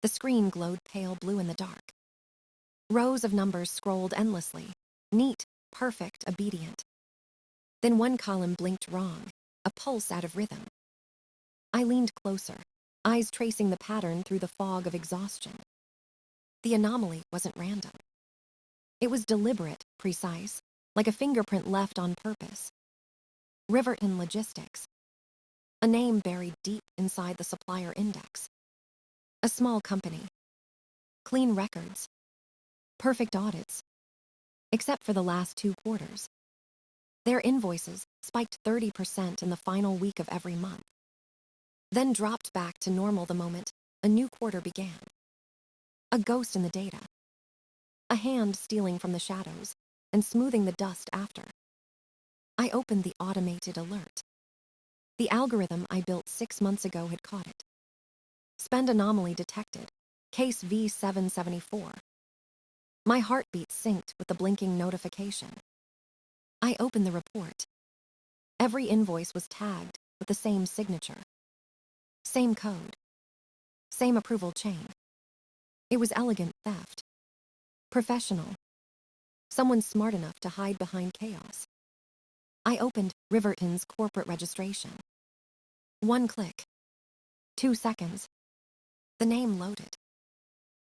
The screen glowed pale blue in the dark. Rows of numbers scrolled endlessly, neat, perfect, obedient. Then one column blinked wrong, a pulse out of rhythm. I leaned closer, eyes tracing the pattern through the fog of exhaustion. The anomaly wasn't random. It was deliberate, precise, like a fingerprint left on purpose. Riverton Logistics. A name buried deep inside the supplier index. A small company. Clean records. Perfect audits. Except for the last 2 quarters. Their invoices spiked 30% in the final week of every month. Then dropped back to normal the moment a new quarter began. A ghost in the data. A hand stealing from the shadows and smoothing the dust after. I opened the automated alert. The algorithm I built 6 months ago had caught it. Spend anomaly detected. Case V774. My heartbeat synced with the blinking notification. I opened the report. Every invoice was tagged with the same signature. Same code. Same approval chain. It was elegant theft. Professional. Someone smart enough to hide behind chaos. I opened Riverton's corporate registration. 1 click. 2 seconds. The name loaded.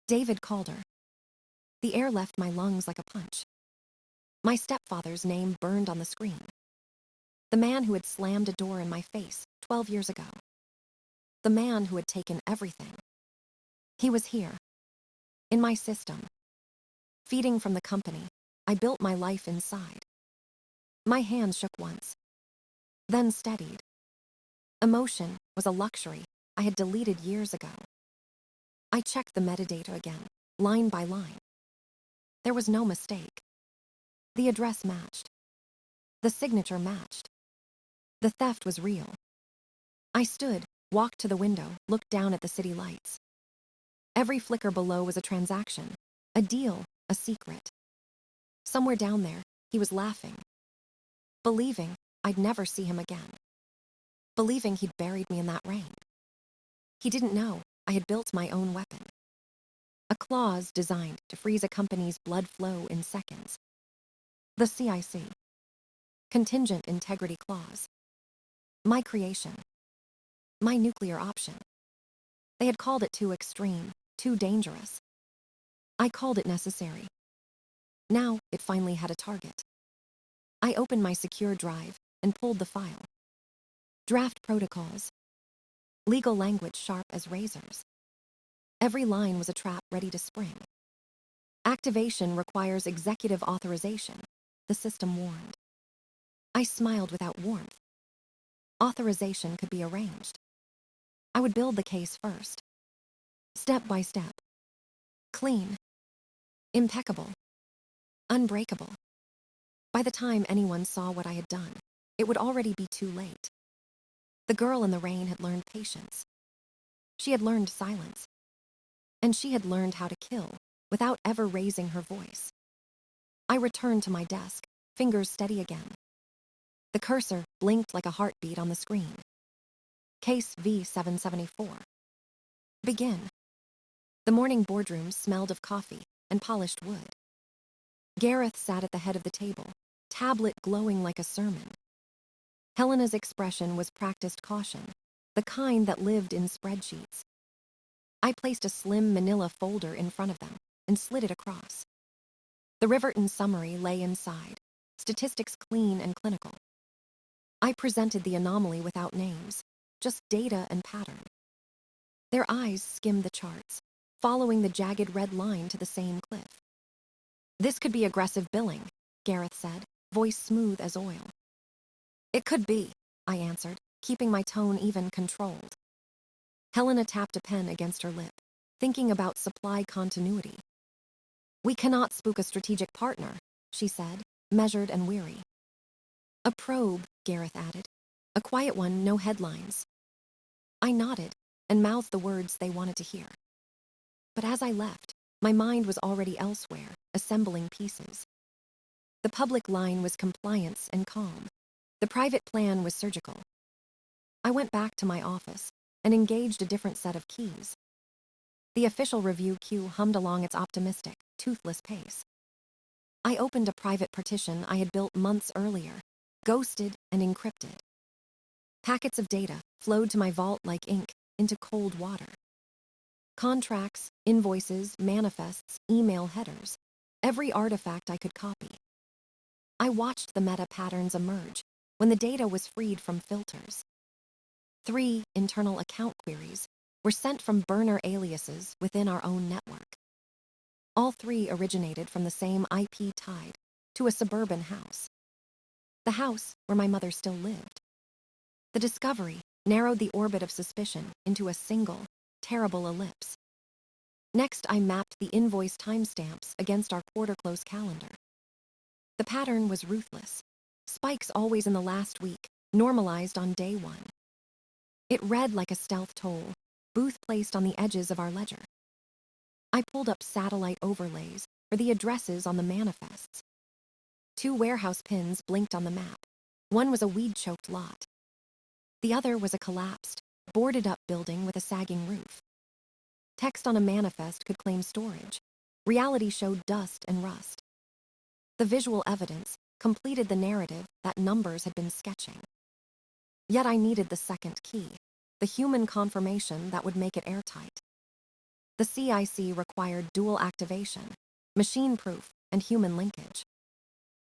David Calder. The air left my lungs like a punch. My stepfather's name burned on the screen. The man who had slammed a door in my face 12 years ago. The man who had taken everything. He was here. In my system. Feeding from the company I built my life inside. My hands shook once. Then steadied. Emotion was a luxury I had deleted years ago. I checked the metadata again, line by line. There was no mistake. The address matched. The signature matched. The theft was real. I stood, walked to the window, looked down at the city lights. Every flicker below was a transaction, a deal, a secret. Somewhere down there, he was laughing. Believing I'd never see him again. Believing he'd buried me in that rain. He didn't know I had built my own weapon. A clause designed to freeze a company's blood flow in seconds. The CIC. Contingent Integrity Clause. My creation. My nuclear option. They had called it too extreme, too dangerous. I called it necessary. Now it finally had a target. I opened my secure drive and pulled the file. Draft protocols. Legal language sharp as razors. Every line was a trap ready to spring. Activation requires executive authorization, the system warned. I smiled without warmth. Authorization could be arranged. I would build the case first. Step by step. Clean. Impeccable. Unbreakable. By the time anyone saw what I had done, it would already be too late. The girl in the rain had learned patience. She had learned silence. And she had learned how to kill without ever raising her voice. I returned to my desk, fingers steady again. The cursor blinked like a heartbeat on the screen. Case V774. Begin. The morning boardroom smelled of coffee and polished wood. Gareth sat at the head of the table, tablet glowing like a sermon. Helena's expression was practiced caution, the kind that lived in spreadsheets. I placed a slim manila folder in front of them and slid it across. The Riverton summary lay inside, statistics clean and clinical. I presented the anomaly without names, just data and pattern. Their eyes skimmed the charts, following the jagged red line to the same cliff. This could be aggressive billing, Gareth said, voice smooth as oil. It could be, I answered, keeping my tone even controlled. Helena tapped a pen against her lip, thinking about supply continuity. We cannot spook a strategic partner, she said, measured and weary. A probe, Gareth added. A quiet one, no headlines. I nodded and mouthed the words they wanted to hear. But as I left, my mind was already elsewhere, assembling pieces. The public line was compliance and calm. The private plan was surgical. I went back to my office and engaged a different set of keys. The official review queue hummed along its optimistic, toothless pace. I opened a private partition I had built months earlier, ghosted and encrypted. Packets of data flowed to my vault like ink into cold water. Contracts, invoices, manifests, email headers, every artifact I could copy. I watched the meta patterns emerge when the data was freed from filters. 3 internal account queries were sent from burner aliases within our own network. All 3 originated from the same IP tied to a suburban house. The house where my mother still lived. The discovery narrowed the orbit of suspicion into a single, terrible ellipse. Next, I mapped the invoice timestamps against our quarter-close calendar. The pattern was ruthless. Spikes always in the last week, normalized on day 1. It read like a stealth toll, booth placed on the edges of our ledger. I pulled up satellite overlays for the addresses on the manifests. 2 warehouse pins blinked on the map. One was a weed-choked lot. The other was a collapsed, boarded-up building with a sagging roof. Text on a manifest could claim storage. Reality showed dust and rust. The visual evidence completed the narrative that numbers had been sketching. Yet I needed the second key, the human confirmation that would make it airtight. The CIC required dual activation, machine proof, and human linkage.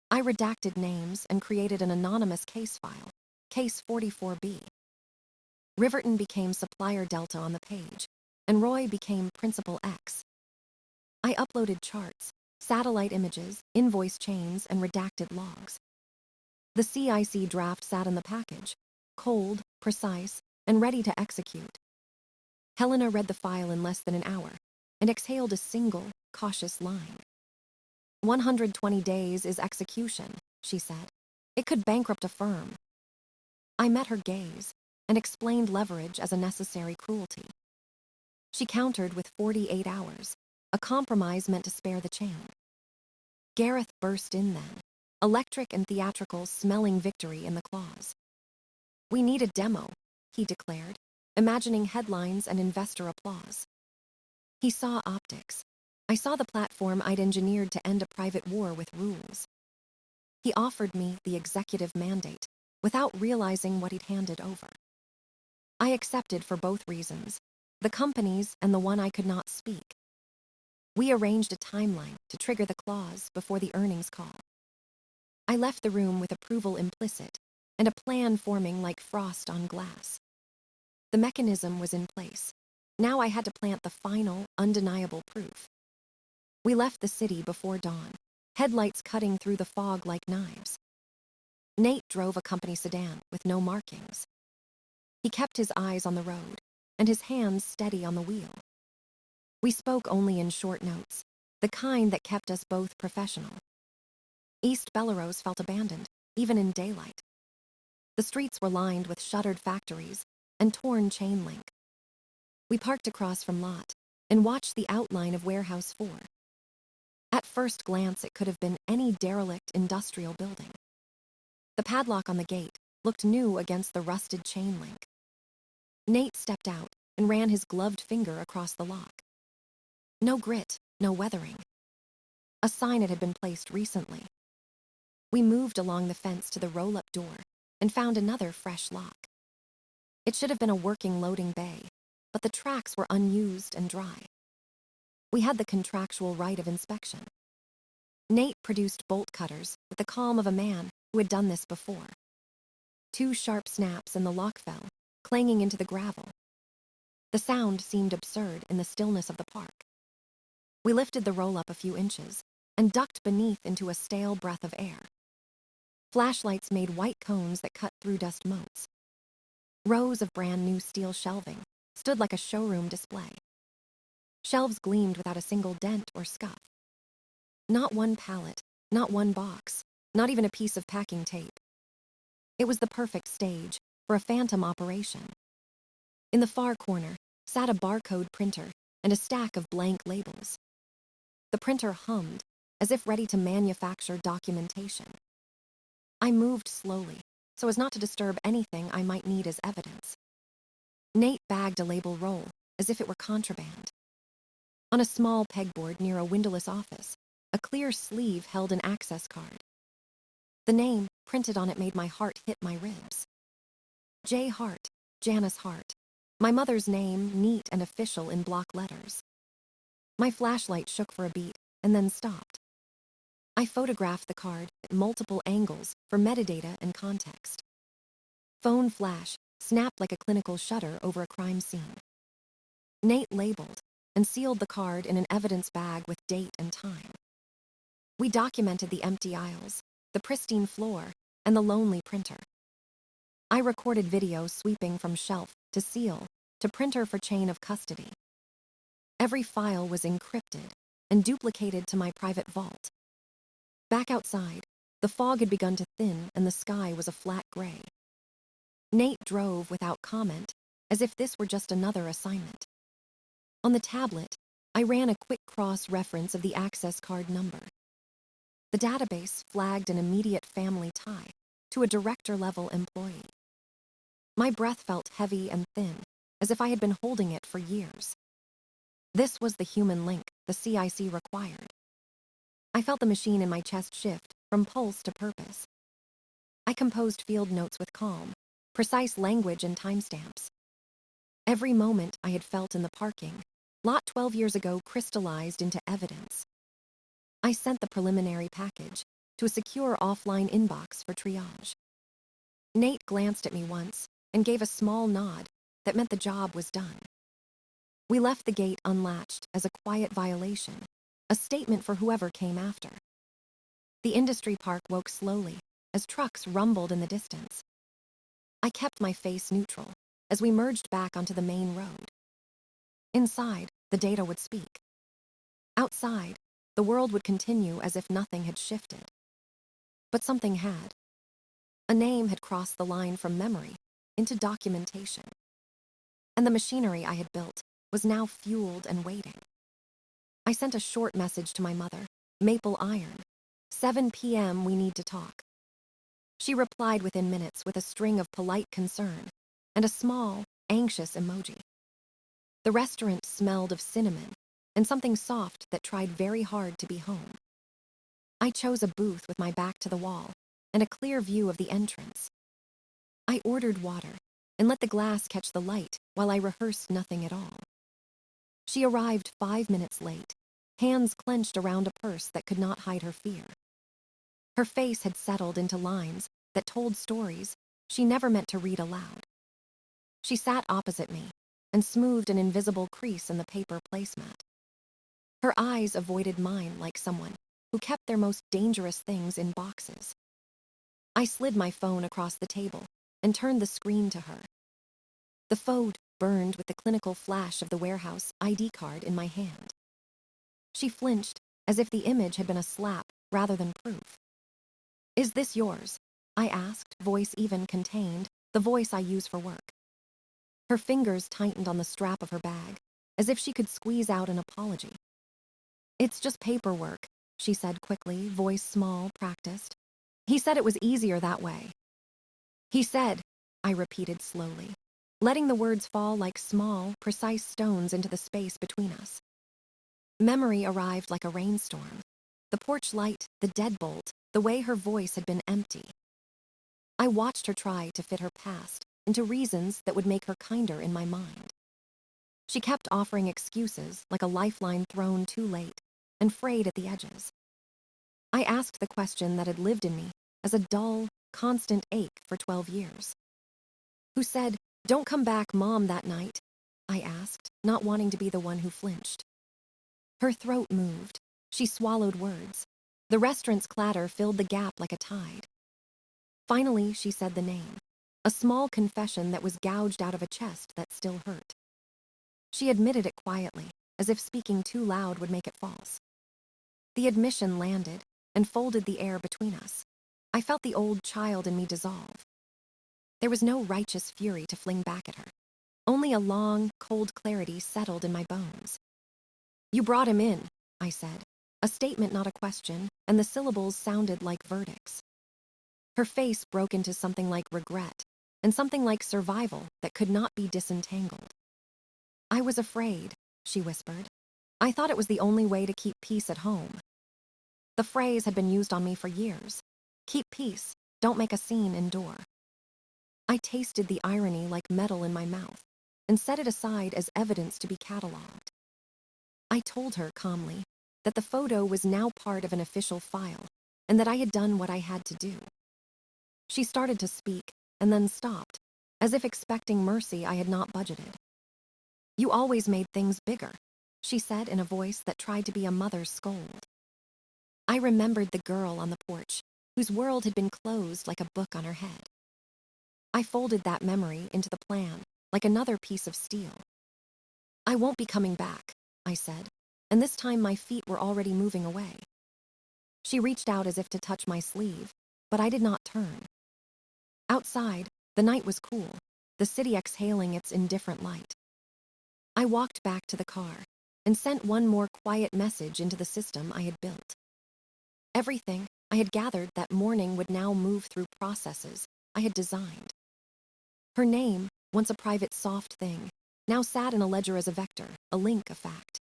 I redacted names and created an anonymous case file, Case 44B. Riverton became Supplier Delta on the page, and Roy became Principal X. I uploaded charts, satellite images, invoice chains, and redacted logs. The CIC draft sat in the package, cold, precise, and ready to execute. Helena read the file in less than an hour and exhaled a single, cautious line. 120 days is execution, she said. It could bankrupt a firm. I met her gaze and explained leverage as a necessary cruelty. She countered with 48 hours, a compromise meant to spare the chain. Gareth burst in then, electric and theatrical, smelling victory in the claws. We need a demo, he declared, imagining headlines and investor applause. He saw optics. I saw the platform I'd engineered to end a private war with rules. He offered me the executive mandate without realizing what he'd handed over. I accepted for both reasons, the company's and the one I could not speak. We arranged a timeline to trigger the clause before the earnings call. I left the room with approval implicit and a plan forming like frost on glass. The mechanism was in place. Now I had to plant the final, undeniable proof. We left the city before dawn, headlights cutting through the fog like knives. Nate drove a company sedan with no markings. He kept his eyes on the road and his hands steady on the wheel. We spoke only in short notes, the kind that kept us both professional. East Bellerose felt abandoned, even in daylight. The streets were lined with shuttered factories and torn chain link. We parked across from Lot and watched the outline of Warehouse 4. At first glance, it could have been any derelict industrial building. The padlock on the gate looked new against the rusted chain link. Nate stepped out and ran his gloved finger across the lock. No grit, no weathering. A sign it had been placed recently. We moved along the fence to the roll-up door and found another fresh lock. It should have been a working loading bay, but the tracks were unused and dry. We had the contractual right of inspection. Nate produced bolt cutters with the calm of a man who had done this before. 2 sharp snaps and the lock fell, clanging into the gravel. The sound seemed absurd in the stillness of the park. We lifted the roll-up a few inches and ducked beneath into a stale breath of air. Flashlights made white cones that cut through dust motes. Rows of brand-new steel shelving stood like a showroom display. Shelves gleamed without a single dent or scuff. Not one pallet, not one box, not even a piece of packing tape. It was the perfect stage for a phantom operation. In the far corner sat a barcode printer and a stack of blank labels. The printer hummed, as if ready to manufacture documentation. I moved slowly, so as not to disturb anything I might need as evidence. Nate bagged a label roll, as if it were contraband. On a small pegboard near a windowless office, a clear sleeve held an access card. The name printed on it made my heart hit my ribs. J. Hart, Janice Hart. My mother's name, neat and official in block letters. My flashlight shook for a beat and then stopped. I photographed the card at multiple angles for metadata and context. Phone flash snapped like a clinical shutter over a crime scene. Nate labeled and sealed the card in an evidence bag with date and time. We documented the empty aisles, the pristine floor, and the lonely printer. I recorded video sweeping from shelf to seal to printer for chain of custody. Every file was encrypted and duplicated to my private vault. Back outside, the fog had begun to thin and the sky was a flat gray. Nate drove without comment, as if this were just another assignment. On the tablet, I ran a quick cross-reference of the access card number. The database flagged an immediate family tie to a director-level employee. My breath felt heavy and thin, as if I had been holding it for years. This was the human link the CIC required. I felt the machine in my chest shift from pulse to purpose. I composed field notes with calm, precise language and timestamps. Every moment I had felt in the parking lot 12 years ago crystallized into evidence. I sent the preliminary package to a secure offline inbox for triage. Nate glanced at me once and gave a small nod that meant the job was done. We left the gate unlatched as a quiet violation, a statement for whoever came after. The industry park woke slowly as trucks rumbled in the distance. I kept my face neutral as we merged back onto the main road. Inside, the data would speak. Outside, the world would continue as if nothing had shifted. But something had. A name had crossed the line from memory into documentation. And the machinery I had built was now fueled and waiting. I sent a short message to my mother, Maple Iron. 7 p.m. we need to talk. She replied within minutes with a string of polite concern and a small, anxious emoji. The restaurant smelled of cinnamon and something soft that tried very hard to be home. I chose a booth with my back to the wall and a clear view of the entrance. I ordered water and let the glass catch the light while I rehearsed nothing at all. She arrived 5 minutes late, hands clenched around a purse that could not hide her fear. Her face had settled into lines that told stories she never meant to read aloud. She sat opposite me and smoothed an invisible crease in the paper placemat. Her eyes avoided mine like someone who kept their most dangerous things in boxes. I slid my phone across the table and turned the screen to her. The phone burned with the clinical flash of the warehouse ID card in my hand. She flinched as if the image had been a slap rather than proof. "Is this yours?" I asked, voice even contained, the voice I use for work. Her fingers tightened on the strap of her bag, as if she could squeeze out an apology. "It's just paperwork," she said quickly, voice small, practiced. "He said it was easier that way." "He said," I repeated slowly, letting the words fall like small, precise stones into the space between us. Memory arrived like a rainstorm. The porch light, the deadbolt, the way her voice had been empty. I watched her try to fit her past into reasons that would make her kinder in my mind. She kept offering excuses like a lifeline thrown too late and frayed at the edges. I asked the question that had lived in me as a dull, constant ache for 12 years. "Who said, 'Don't come back, Mom,' that night?" I asked, not wanting to be the one who flinched. Her throat moved. She swallowed words. The restaurant's clatter filled the gap like a tide. Finally, she said the name, a small confession that was gouged out of a chest that still hurt. She admitted it quietly, as if speaking too loud would make it false. The admission landed and folded the air between us. I felt the old child in me dissolve. There was no righteous fury to fling back at her. Only a long, cold clarity settled in my bones. "You brought him in," I said, a statement not a question, and the syllables sounded like verdicts. Her face broke into something like regret, and something like survival that could not be disentangled. "I was afraid," she whispered. I thought it was the only way to keep peace at home. The phrase had been used on me for years. Keep peace, don't make a scene, endure. I tasted the irony like metal in my mouth and set it aside as evidence to be catalogued. I told her calmly that the photo was now part of an official file and that I had done what I had to do. She started to speak and then stopped, as if expecting mercy I had not budgeted. You always made things bigger, she said in a voice that tried to be a mother's scold. I remembered the girl on the porch, whose world had been closed like a book on her head. I folded that memory into the plan, like another piece of steel. I won't be coming back, I said, and this time my feet were already moving away. She reached out as if to touch my sleeve, but I did not turn. Outside, the night was cool, the city exhaling its indifferent light. I walked back to the car and sent one more quiet message into the system I had built. Everything I had gathered that morning would now move through processes I had designed. Her name, once a private soft thing, now sat in a ledger as a vector, a link, a fact.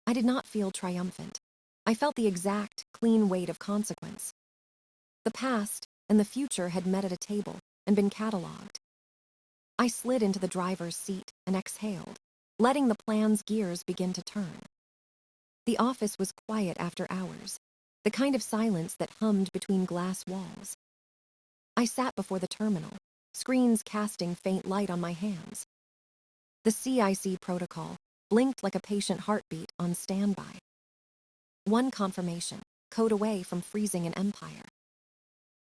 I did not feel triumphant. I felt the exact, clean weight of consequence. The past and the future had met at a table and been catalogued. I slid into the driver's seat and exhaled, letting the plan's gears begin to turn. The office was quiet after hours, the kind of silence that hummed between glass walls. I sat before the terminal, screens casting faint light on my hands. The CIC protocol blinked like a patient heartbeat on standby. One confirmation, code away from freezing an empire.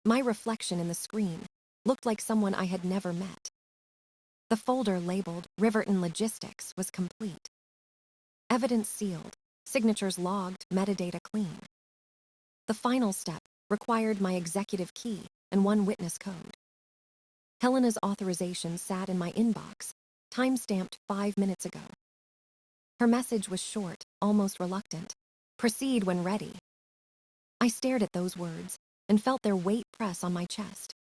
My reflection in the screen looked like someone I had never met. The folder labeled Riverton Logistics was complete. Evidence sealed, signatures logged, metadata clean. The final step required my executive key and one witness code. Helena's authorization sat in my inbox, time-stamped 5 minutes ago. Her message was short, almost reluctant. Proceed when ready. I stared at those words and felt their weight press on my chest.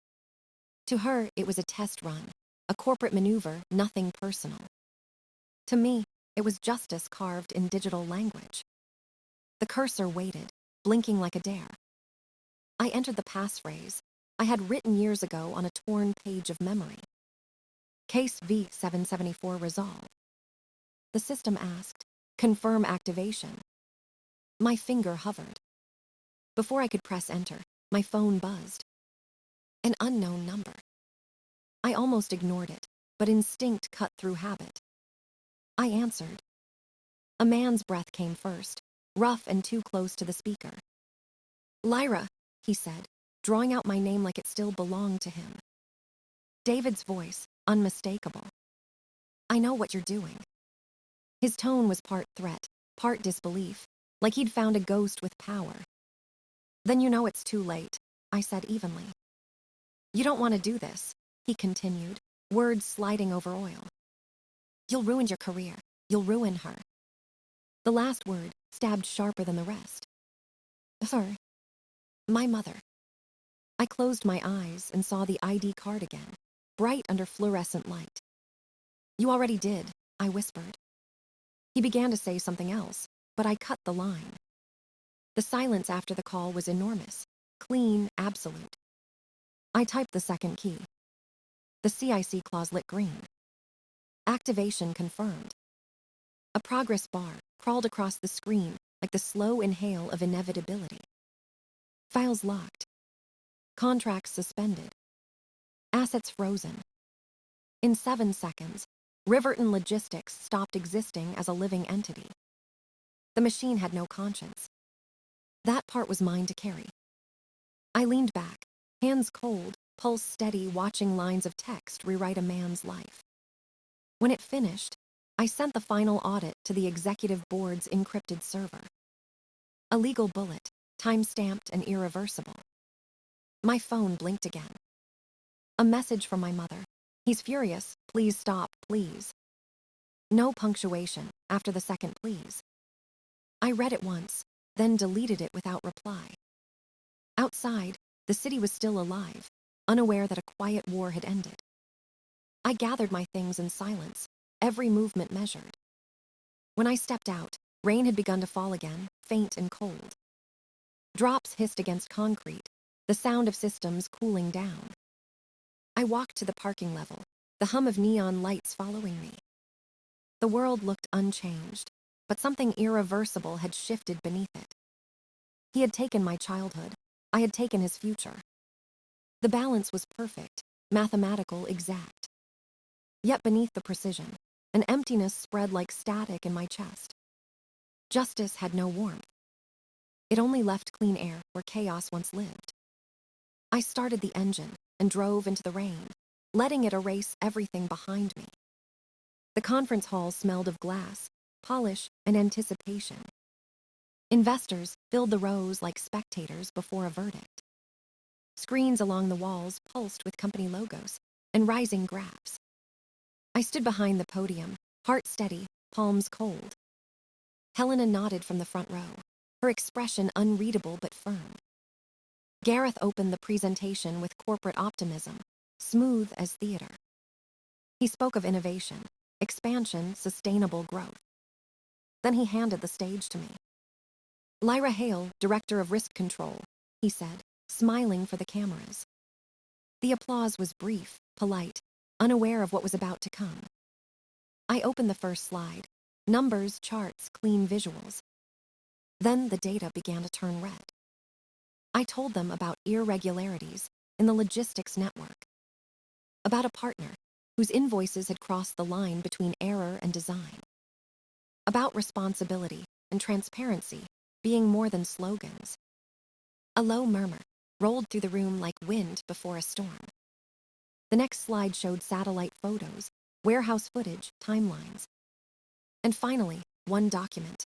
To her, it was a test run, a corporate maneuver, nothing personal. To me, it was justice carved in digital language. The cursor waited, blinking like a dare. I entered the passphrase I had written years ago on a torn page of memory. Case V774 resolved. The system asked, confirm activation. My finger hovered. Before I could press enter, my phone buzzed. An unknown number. I almost ignored it, but instinct cut through habit. I answered. A man's breath came first, rough and too close to the speaker. Lyra, he said, drawing out my name like it still belonged to him. David's voice, unmistakable. I know what you're doing. His tone was part threat, part disbelief, like he'd found a ghost with power. Then you know it's too late, I said evenly. You don't want to do this, he continued, words sliding over oil. You'll ruin your career. You'll ruin her. The last word stabbed sharper than the rest. Sir, my mother. I closed my eyes and saw the ID card again, bright under fluorescent light. You already did, I whispered. He began to say something else, but I cut the line. The silence after the call was enormous, clean, absolute. I typed the second key. The CIC clause lit green. Activation confirmed. A progress bar crawled across the screen like the slow inhale of inevitability. Files locked. Contracts suspended. Assets frozen. In 7 seconds, Riverton Logistics stopped existing as a living entity. The machine had no conscience. That part was mine to carry. I leaned back, hands cold, pulse steady, watching lines of text rewrite a man's life. When it finished, I sent the final audit to the executive board's encrypted server. A legal bullet, time-stamped and irreversible. My phone blinked again. A message from my mother. He's furious. Please stop, please. No punctuation after the second please. I read it once, then deleted it without reply. Outside, the city was still alive, unaware that a quiet war had ended. I gathered my things in silence, every movement measured. When I stepped out, Rain had begun to fall again, faint and cold. Drops hissed against concrete, the sound of systems cooling down. I walked to the parking level, the hum of neon lights following me. The world looked unchanged, but something irreversible had shifted beneath it. He had taken my childhood. I had taken his future. The balance was perfect, mathematical, exact. Yet beneath the precision, an emptiness spread like static in my chest. Justice had no warmth. It only left clean air where chaos once lived. I started the engine and drove into the rain, letting it erase everything behind me. The conference hall smelled of glass, polish, and anticipation. Investors filled the rows like spectators before a verdict. Screens along the walls pulsed with company logos and rising graphs. I stood behind the podium, heart steady, palms cold. Helena nodded from the front row, her expression unreadable but firm. Gareth opened the presentation with corporate optimism, smooth as theater. He spoke of innovation, expansion, sustainable growth. Then he handed the stage to me. Lyra Hale, Director of Risk Control, he said, smiling for the cameras. The applause was brief, polite, unaware of what was about to come. I opened the first slide. Numbers, charts, clean visuals. Then the data began to turn red. I told them about irregularities in the logistics network, about a partner whose invoices had crossed the line between error and design, about responsibility and transparency being more than slogans. A low murmur rolled through the room like wind before a storm. The next slide showed satellite photos, warehouse footage, timelines. And finally, one document.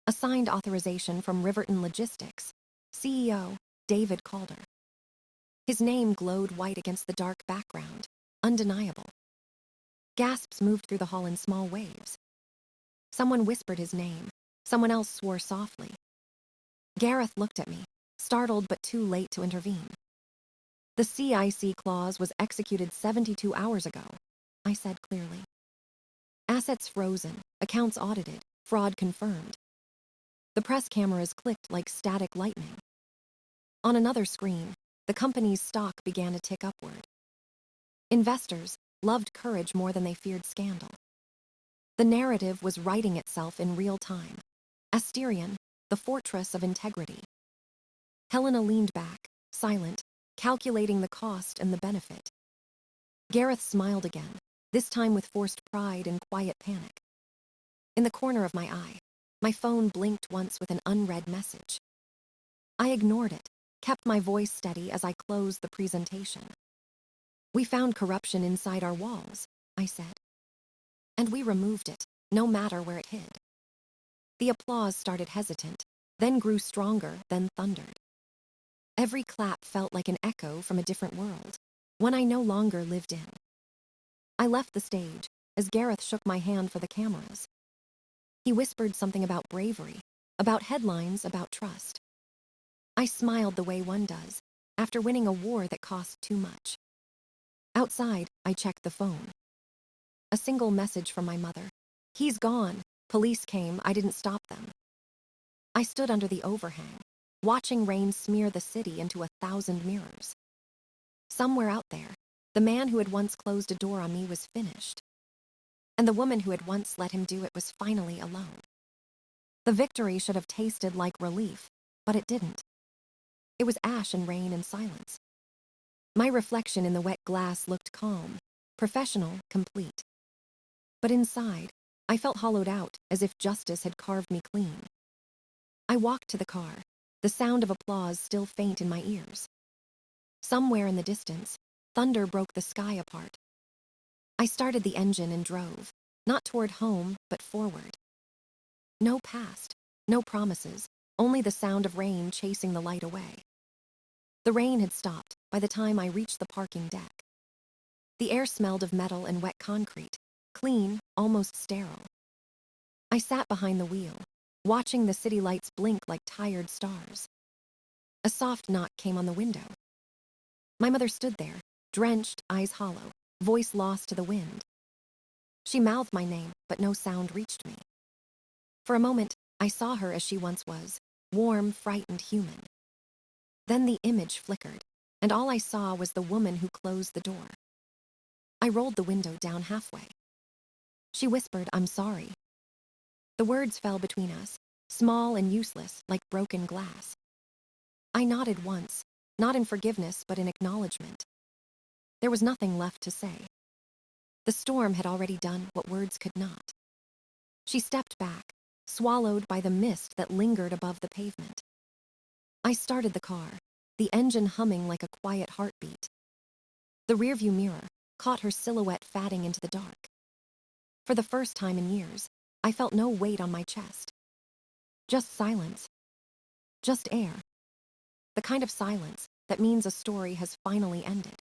A signed authorization from Riverton Logistics, CEO David Calder. His name glowed white against the dark background, undeniable. Gasps moved through the hall in small waves. Someone whispered his name. Someone else swore softly. Gareth looked at me, startled but too late to intervene. The CIC clause was executed 72 hours ago, I said clearly. Assets frozen, accounts audited, fraud confirmed. The press cameras clicked like static lightning. On another screen, the company's stock began to tick upward. Investors loved courage more than they feared scandal. The narrative was writing itself in real time. Asterion, the fortress of integrity. Helena leaned back, silent, calculating the cost and the benefit. Gareth smiled again, this time with forced pride and quiet panic. In the corner of my eye, my phone blinked once with an unread message. I ignored it, kept my voice steady as I closed the presentation. We found corruption inside our walls, I said. And we removed it, no matter where it hid. The applause started hesitant, then grew stronger, then thundered. Every clap felt like an echo from a different world, one I no longer lived in. I left the stage as Gareth shook my hand for the cameras. He whispered something about bravery, about headlines, about trust. I smiled the way one does, after winning a war that cost too much. Outside, I checked the phone. A single message from my mother. He's gone. Police came. I didn't stop them. I stood under the overhang, watching rain smear the city into 1,000 mirrors. Somewhere out there, the man who had once closed a door on me was finished. And the woman who had once let him do it was finally alone. The victory should have tasted like relief, but it didn't. It was ash and rain and silence. My reflection in the wet glass looked calm, professional, complete. But inside, I felt hollowed out as if justice had carved me clean. I walked to the car, the sound of applause still faint in my ears. Somewhere in the distance, thunder broke the sky apart. I started the engine and drove, not toward home, but forward. No past, no promises, only the sound of rain chasing the light away. The rain had stopped by the time I reached the parking deck. The air smelled of metal and wet concrete, clean, almost sterile. I sat behind the wheel, watching the city lights blink like tired stars. A soft knock came on the window. My mother stood there, drenched, eyes hollow, voice lost to the wind. She mouthed my name, but no sound reached me. For a moment, I saw her as she once was, warm, frightened human. Then the image flickered, and all I saw was the woman who closed the door. I rolled the window down halfway. She whispered, "I'm sorry." The words fell between us, small and useless, like broken glass. I nodded once, not in forgiveness but in acknowledgement. There was nothing left to say. The storm had already done what words could not. She stepped back, swallowed by the mist that lingered above the pavement. I started the car, the engine humming like a quiet heartbeat. The rearview mirror caught her silhouette fading into the dark. For the first time in years, I felt no weight on my chest. Just silence. Just air. The kind of silence that means a story has finally ended.